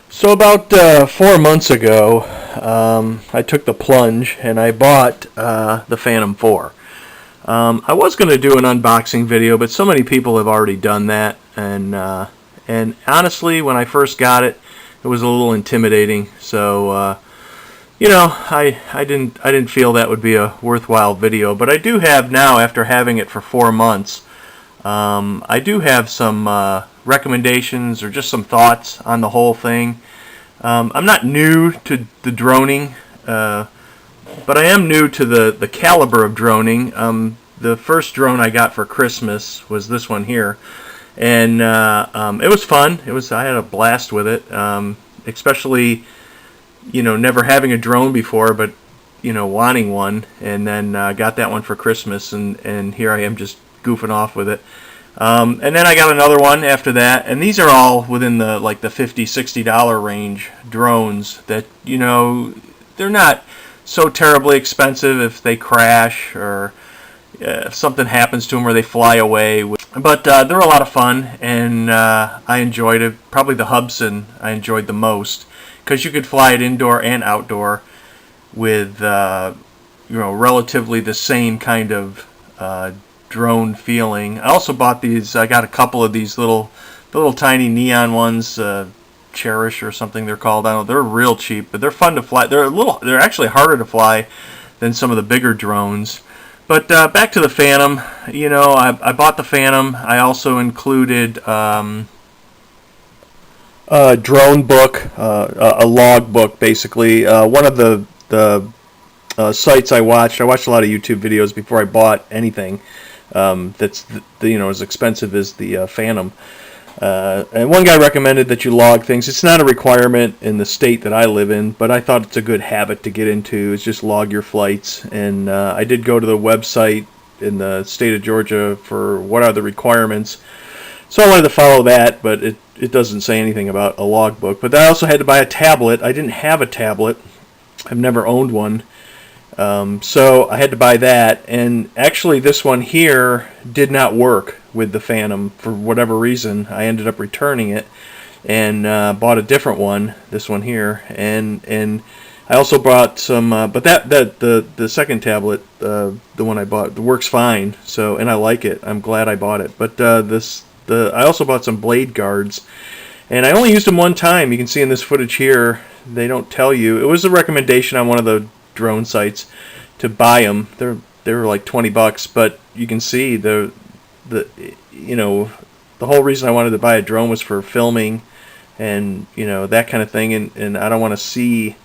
So about 4 months ago, I took the plunge and I bought the Phantom 4. I was going to do an unboxing video, but so many people have already done that, and honestly, when I first got it, it was a little intimidating. So I didn't feel that would be a worthwhile video. But I do have now, after having it for 4 months, I do have some recommendations or just some thoughts on the whole thing. I'm not new to the droning, but I am new to the caliber of droning. The first drone I got for Christmas was this one here, and it was fun. I had a blast with it, especially never having a drone before, but wanting one, and then got that one for Christmas, and here I am just goofing off with it. And then I got another one after that, and these are all within the $50-$60 range drones that they're not so terribly expensive if they crash or if something happens to them or they fly away. But they're a lot of fun, and I enjoyed it. Probably the Hubsan I enjoyed the most, because you could fly it indoor and outdoor with relatively the same kind of drone feeling. I also bought these. I got a couple of these little tiny neon ones, Cherish or something they're called. I don't know. They're real cheap, but they're fun to fly. They're actually harder to fly than some of the bigger drones. But back to the Phantom. I bought the Phantom. I also included a drone book, a log book, basically. One of the sites I watched a lot of YouTube videos before I bought anything that's as expensive as the Phantom. And one guy recommended that you log things. It's not a requirement in the state that I live in, but I thought it's a good habit to get into, is just log your flights. And I did go to the website in the state of Georgia for what are the requirements. So I wanted to follow that, but it doesn't say anything about a logbook. But I also had to buy a tablet. I didn't have a tablet. I've never owned one. So I had to buy that, and actually this one here did not work with the Phantom for whatever reason. I ended up returning it and bought a different one, this one here, and I also bought some, but the second tablet, the one I bought, works fine. So, and I like it. I'm glad I bought it. But I also bought some blade guards, and I only used them one time. You can see in this footage here, they don't tell you. It was a recommendation on one of the drone sites to buy them. They were like $20, but you can see the whole reason I wanted to buy a drone was for filming and that kind of thing, and I don't want to see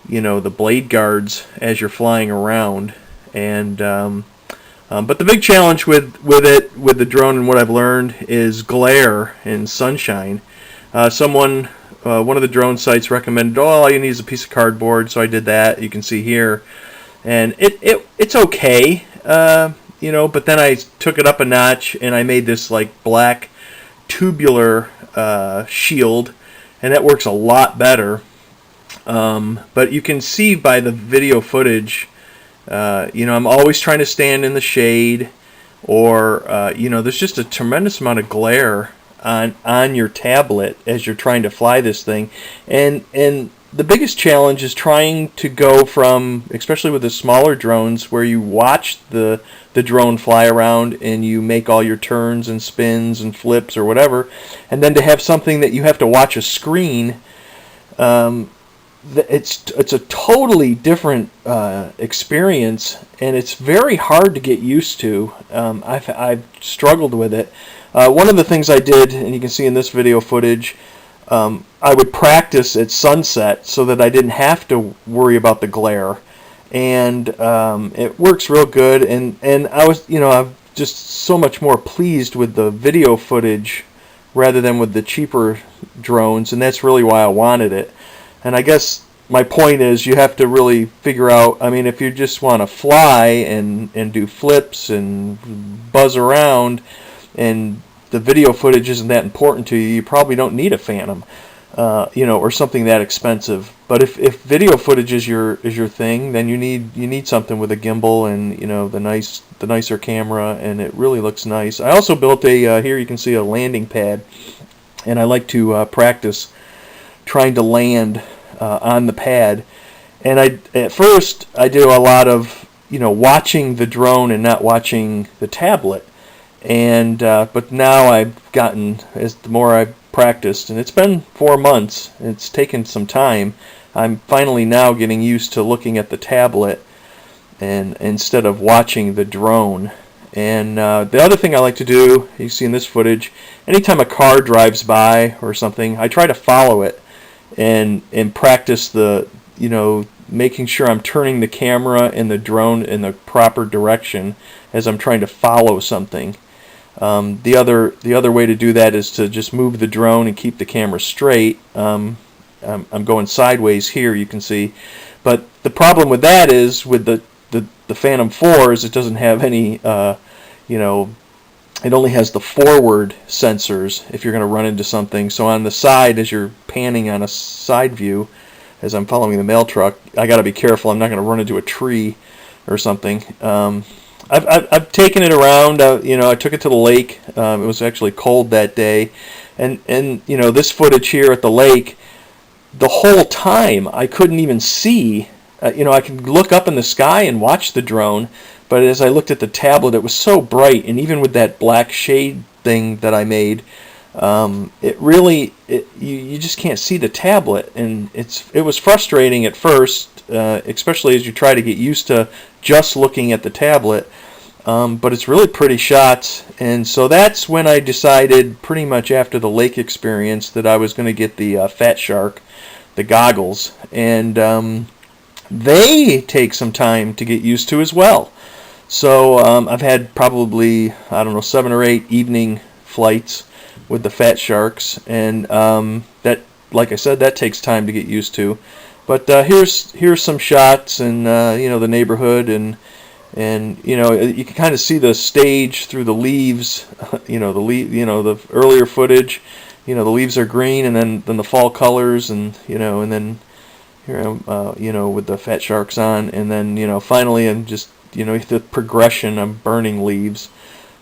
the blade guards as you're flying around. And but the big challenge with the drone and what I've learned is glare and sunshine. One of the drone sites recommended, all you need is a piece of cardboard, so I did that. You can see here, and it's okay, but then I took it up a notch and I made this like black tubular shield, and that works a lot better. But you can see by the video footage, I'm always trying to stand in the shade, or there's just a tremendous amount of glare on your tablet as you're trying to fly this thing, and the biggest challenge is trying to go from, especially with the smaller drones, where you watch the drone fly around and you make all your turns and spins and flips or whatever, and then to have something that you have to watch a screen. It's a totally different experience, and it's very hard to get used to. I've struggled with it. One of the things I did, and you can see in this video footage, I would practice at sunset so that I didn't have to worry about the glare, and it works real good. And I was, I'm just so much more pleased with the video footage rather than with the cheaper drones, and that's really why I wanted it. And I guess my point is, you have to really figure out, if you just want to fly and do flips and buzz around, and the video footage isn't that important to you, you probably don't need a Phantom, or something that expensive. But if video footage is your thing, then you need something with a gimbal and the nicer camera, and it really looks nice. I also built here you can see a landing pad, and I like to practice trying to land on the pad. And at first I do a lot of watching the drone and not watching the tablet. And but now I've gotten, as the more I've practiced, and it's been 4 months, it's taken some time, I'm finally now getting used to looking at the tablet and instead of watching the drone. And the other thing I like to do, you see in this footage, anytime a car drives by or something, I try to follow it and practice the making sure I'm turning the camera and the drone in the proper direction as I'm trying to follow something. The other way to do that is to just move the drone and keep the camera straight. I'm going sideways here, you can see, but the problem with that is with the Phantom 4 is it doesn't have any it only has the forward sensors if you're going to run into something. So on the side, as you're panning on a side view, as I'm following the mail truck, I got to be careful. I'm not going to run into a tree or something. I've taken it around. I took it to the lake. It was actually cold that day, and this footage here at the lake, the whole time I couldn't even see. I could look up in the sky and watch the drone, but as I looked at the tablet, it was so bright, and even with that black shade thing that I made, you just can't see the tablet, and it was frustrating at first, especially as you try to get used to just looking at the tablet. But it's really pretty shots, and so that's when I decided, pretty much after the lake experience, that I was going to get the Fat Shark, the goggles, and they take some time to get used to as well. So I've had probably, 7 or 8 evening flights with the Fat Sharks, and that, like I said, that takes time to get used to. But here's some shots, and the neighborhood, and you can kind of see the stage through the leaves. The earlier footage, the leaves are green, and then the fall colors, and and then here with the Fat Sharks on, and then finally I'm just the progression of burning leaves.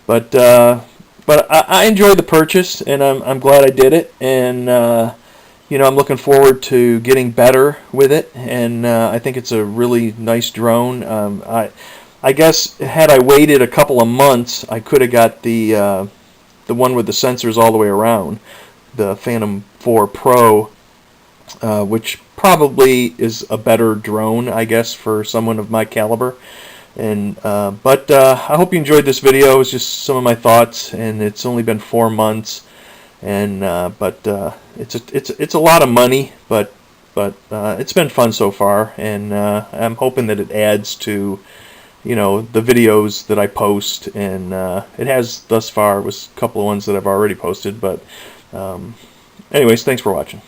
But I enjoyed the purchase, and I'm glad I did it, and I'm looking forward to getting better with it, and I think it's a really nice drone. I guess had I waited a couple of months, I could have got the one with the sensors all the way around, the Phantom 4 Pro, which probably is a better drone, I guess, for someone of my caliber. And but I hope you enjoyed this video. It's just some of my thoughts, and it's only been 4 months, and it's a lot of money, but it's been fun so far, and I'm hoping that it adds to the videos that I post, and it has thus far. It was a couple of ones that I've already posted, but anyways, thanks for watching.